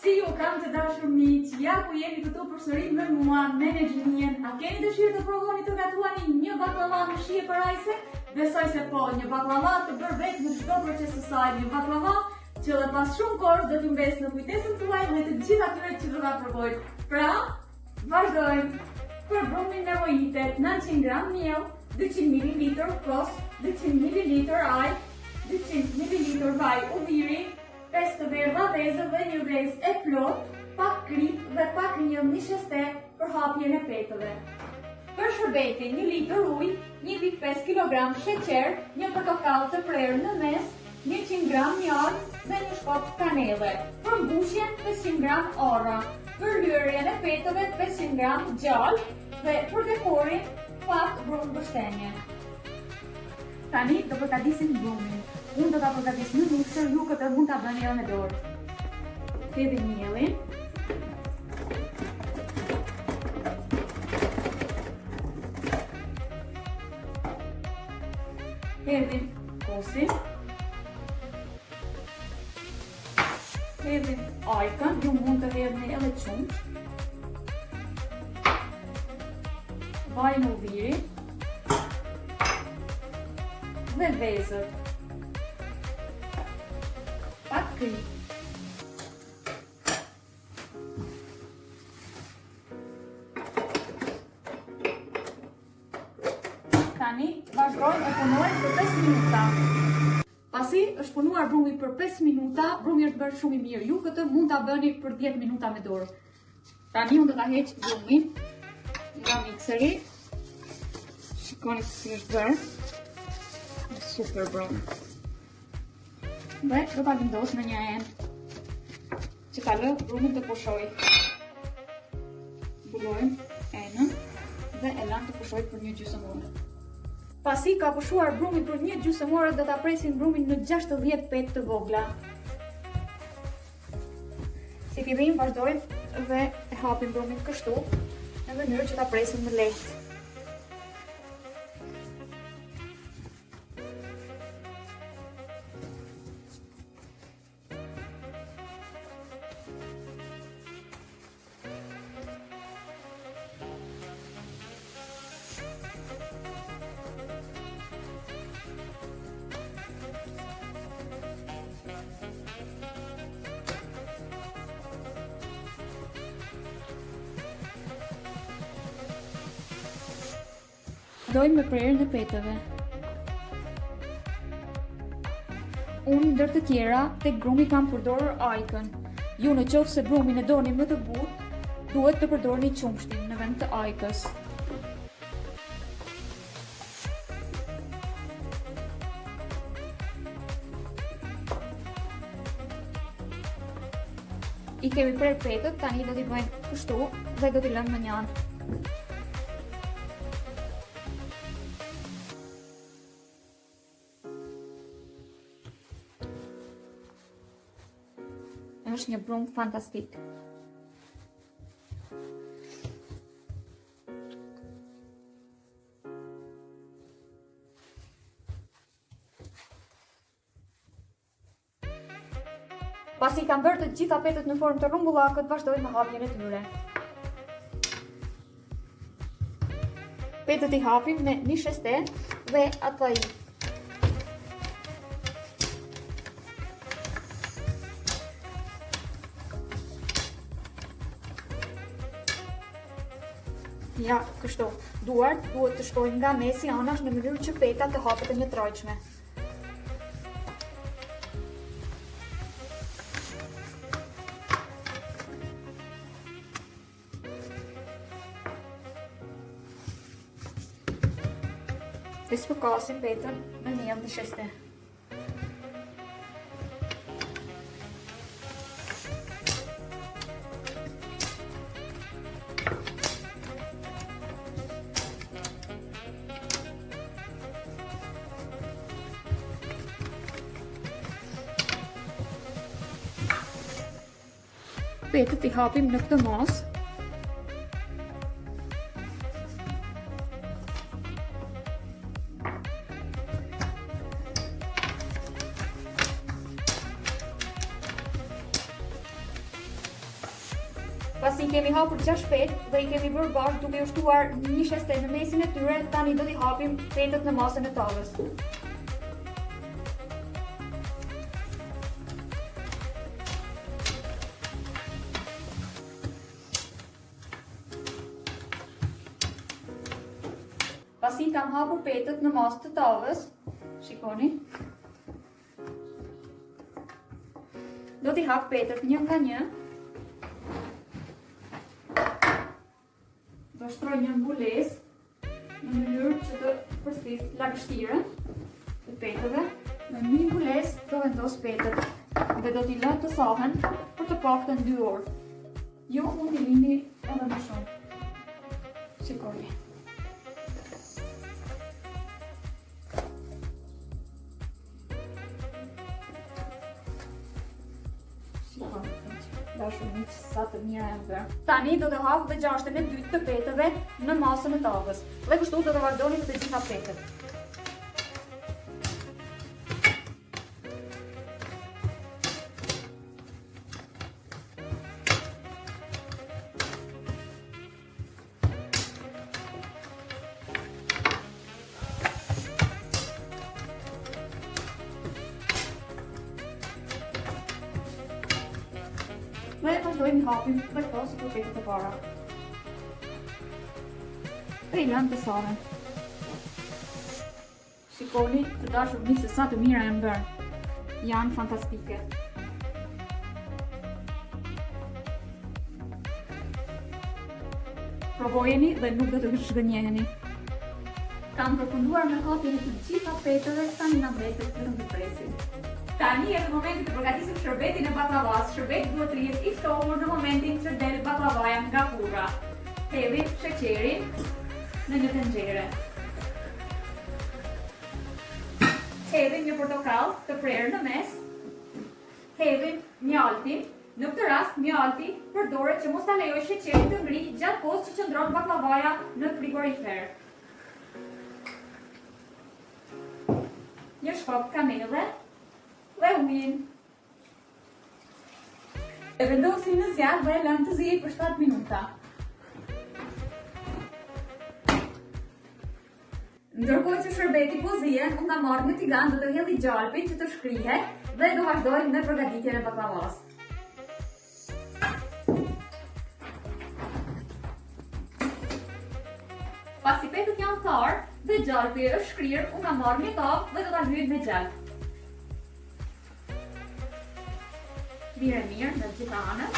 Si ju kam të dashur miq, ja ku jeni këtu përsëri me mua, me Nexhnien. A keni dëshirë të provoni të gatuani një bakllava me shije parajse? Besoj se po, një bakllava të bërë vetë në çdo proces të saj, një bakllava që dhe pas shumë kohësh do t'ju mbes në kujtesën tuaj dhe të gjithë atyre që do ta provojnë. Pra, vazhdojmë. Për brumin nevojitet 900 gram miell, 200 ml kos, 200 ml aj, 200 ml vaj uviri, 5 të verdha vezë dhe një vezë e plot, pak krip dhe pak një nisheste për hapjen e petëve. Për sherbeti 1 litër ujë, 1,5 kg sheqer, një portokall të prerë në mes, 100 gram mjalë dhe një shkop kanelle. Për mbushjen 500 gram orra, për lyerjen e petëve 500 gram gjallë dhe për dekorin pak brumë bështenje. Tani do përgatisim brumin. Unë do ta përgatis në mikser, ju këtë mund ta bëni edhe me dorë. Hedhim mielin. Hedhim kosin. Hedhim ajkën, ju mund të hedhni edhe qumsh. Vajin uviri dhe vezët. Pak krip. Tani vazhdojmë e punojmë për 5 minuta. Pasi është punuar brumi për 5 minuta, brumi është bërë shumë i mirë. Ju këtë mund ta bëni për 10 minuta me dorë. Tani unë do ta heq brumin nga mikseri. Shikoni si është bërë. Super brum. Dhe do ta vendos në një enë që ta lë brumin të pushojë. Mbulojmë enën dhe e lëm të pushojë për një gjysmëore. Pasi ka pushuar brumi për një gjysmëore, do ta presim brumin në 60 petë të vogla. Si fillim vazhdojmë dhe e hapim brumin kështu në mënyrë që ta presim në lehtë. Vazhdojmë me prerjen e petëve. Unë ndër të tjera, tek brumi kam përdorur ajkën. Ju në qoftë se brumin e doni më të butë, duhet të përdorni qumshtin në vend të ajkës. I kemi prerë petët, tani do t'i bëjmë kështu dhe do t'i lëmë në një anë. Është një brum fantastik. Pasi kam bërë të gjitha petët në formë të rrumbullakët, vazhdojmë me hapjen e tyre. Petët i hapim me një sheste dhe atë i. Ja, kështu. Duart duhet të shkojnë nga mesi anash në mënyrë që peta të hapet e njëtrajtshme. Dhe spërkasim petën me miell në sheste. Petët i hapim në këtë masë. Pasi kemi hapur 6 petë dhe I kemi bërë bashkë duke u shtuar një sheste në mesin e tyre, tani do t'i hapim petët në masën e tavës. Pasi kam hapur petët në masë të tavës, shikoni, do t'i hap petët një nga një, do shtroj një mbulesë në mënyrë që të përshtis lagështirën të petëve. Në një mbulesë do vendos petët dhe do t'i lë të sahen për të paktën 2 orë. Jo mund t'i lini edhe më shumë. Shikoni. Dashurit sa të mira e bërë. Tani do të hap dhe gjashtën e dytë të petëve në masën e tavës. Dhe kështu do të vazhdoni me të gjitha petët. Dhe vazhdojmë hapim dhe këto si për petët e para. Dhe I lënë të sahen. Shikoni të dashur se sa të mira e bërë. Janë fantastike. Provojeni dhe nuk do të shgënjeheni. Kam përfunduar me hapjen e të gjitha petëve, tani na mbetet vetëm të presim. Tani është momenti të përgatisim shërbetin e baklavas. Shërbeti duhet të jetë I ftohur në momentin që del baklavaja nga hurra. Hedhim sheqerin në një tenxhere. Hedhim një portokall të prerë në mes. Hedhim mjaltin. Në këtë rast mjalti përdoret që mos ta lejoj sheqerin të ngrijë gjatë kohës që qëndron baklavaja në frigorifer. Një shkop kanelle dhe ujin. E vendosim në zjarr dhe e lëm të ziejë për 7 minuta. Ndërkohë që shërbeti po zihen, unë kam marrë një tigan, do të hedh gjalpin që të shkrihet dhe do vazhdoj me përgatitjen e baklavas. Pasi petët janë tharë dhe gjalpi është shkrirë, unë kam marrë një tavë dhe do ta lyej me gjalp. Mirë në gjitha anët.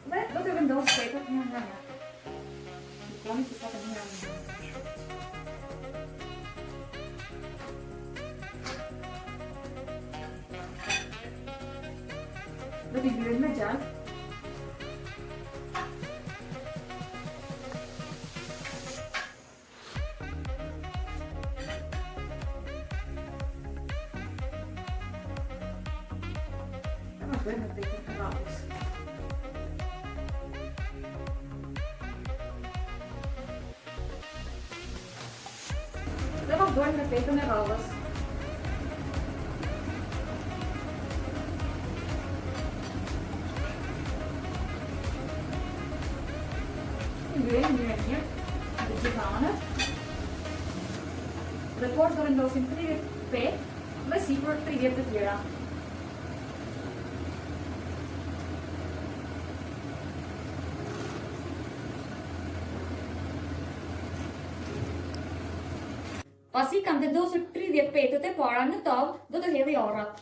Dhe do të vendos petët një nga një. Shikoni se sa të mira e bërë. Do t'i lyej me gjalp. Vazhdojmë me petën e radhës. Dhe vazhdojmë me petën e radhës. Lyejmë mirë të gjitha anët. Dhe poshtë do vendosim 30 petë dhe sipër 30 të tjera. Pasi kam vendosur 30 petët e para në tavë, do të hedhi orrat.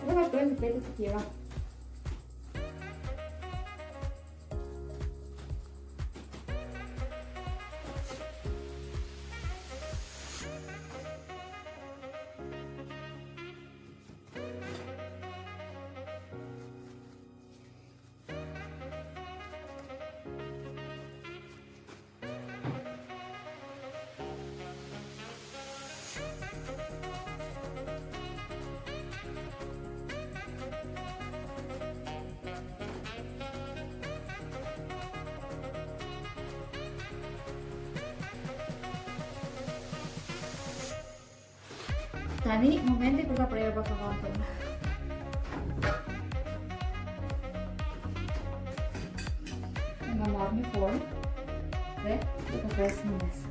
Dhe vazhdojmë me petët e tjera. Tani momenti për ta prerë baklavan tonë. Nga marrë një formë dhe do të presë në mes.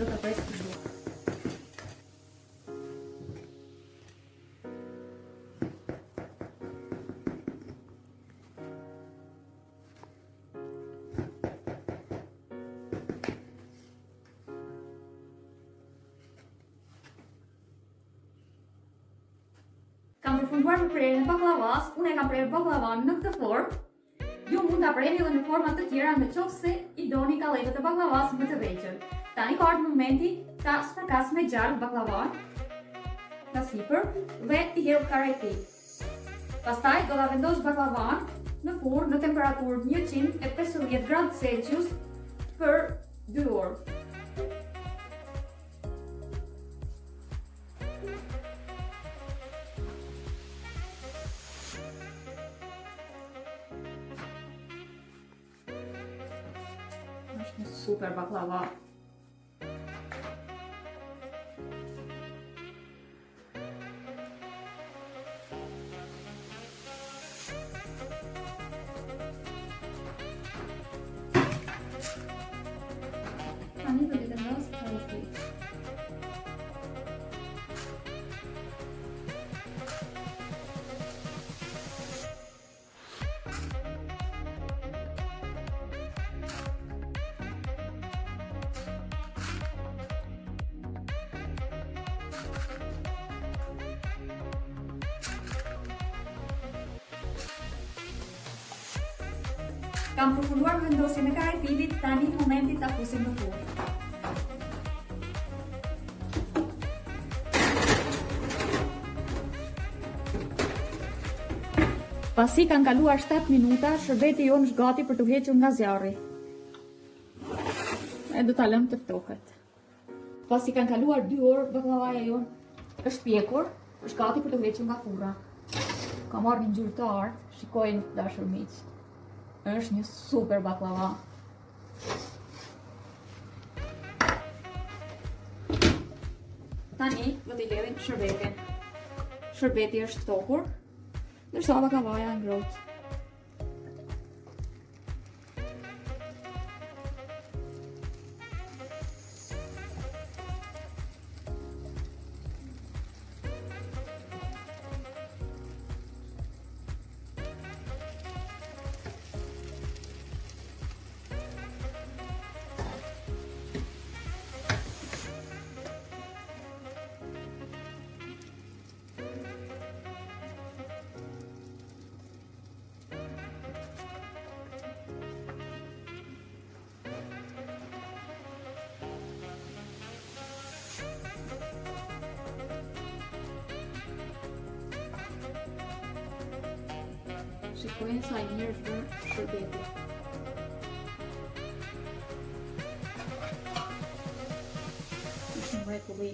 Do të presë kështu. Kam përfunduar me prerjen e baklavas. Unë e kam prerë baklavan në këtë formë. Ju mund ta prerni edhe në forma të tjera nëse i doni kalletët e baklavas më të vegjël. Tani ka ardhur momenti ta spërkas me gjarë baklavan, ta sipër dhe t'i hedh karre e tij. Pastaj do ta vendos baklavan në furrë në temperaturë 150 gradë Celsius për 2 orë. Është një super baklava. Tani do të vendos karre e tij. Kam përfunduar me vendosjen e karre të tij, tani momenti ta fusim në furrë. Pasi kanë kaluar 7 minuta, shërbeti jonë është gati për të hequr nga zjarri. E do ta lëm të ftohet. Pasi kanë kaluar 2 orë, baklavaja jonë është pjekur, është gati për të hequr nga furra. Ka marrë një ngjyrë të artë, shikojnë dashur miq. Është një super baklava. Tani do t'i lërim shërbetin. Shërbeti është ftohur, ndërsa baklavaja ngrohtë. Shikojnë sa i mirë është bërë shërbeti. Është një mrekulli.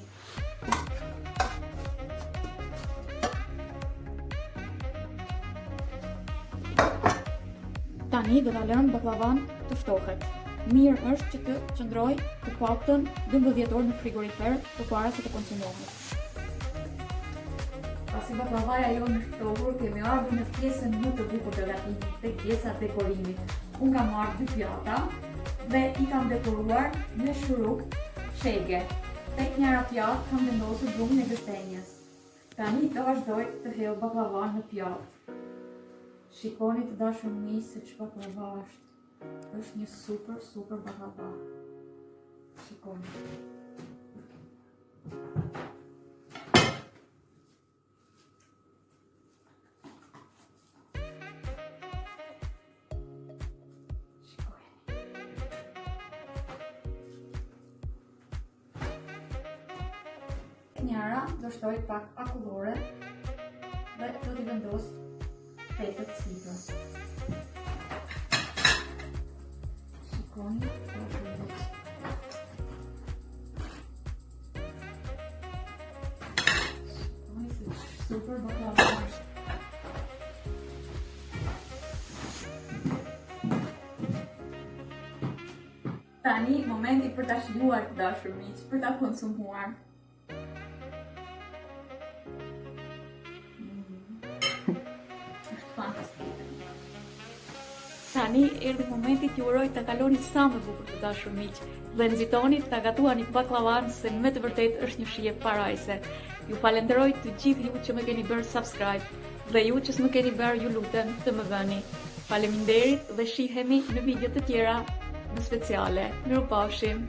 Tani do ta lëm baklavan të ftohet. Mirë është që të qëndrojë të paktën 12 orë në frigorifer përpara se të konsumohet. Pasi baklavaja jonë është ftohur, kemi ardhur në pjesën më të bukur të gatimit, tek pjesa e dekorimit. Unë kam marrë 2 pjata dhe i kam dekoruar me shurup Shije. Tek njëra pjatë kam vendosur drumin e gështenjes. Tani të vazhdoj të hedh baklavan në pjatë. Shikoni të dashur miq se ç'është baklava është. Është një super baklava. Shikoni. Njëra do shtoj pak akullore dhe do t'i vendos petet sipër. Shikoni, Super baklava është. Tani, momenti për ta shijuar të dashur miq, për ta konsumuar. Është fantastike. Tani, erdhi momenti t'ju uroj ta kaloni sa më bukur të dashur miq, dhe nxitoni ta gatuani baklavan se me të vërtet është një shije parajse. Ju falenderoj të gjithë ju që më keni bërë subscribe dhe ju që s'më keni bërë ju lutem të më bëni. Faleminderit dhe shihemi në video të tjera në speciale. Mirupafshim!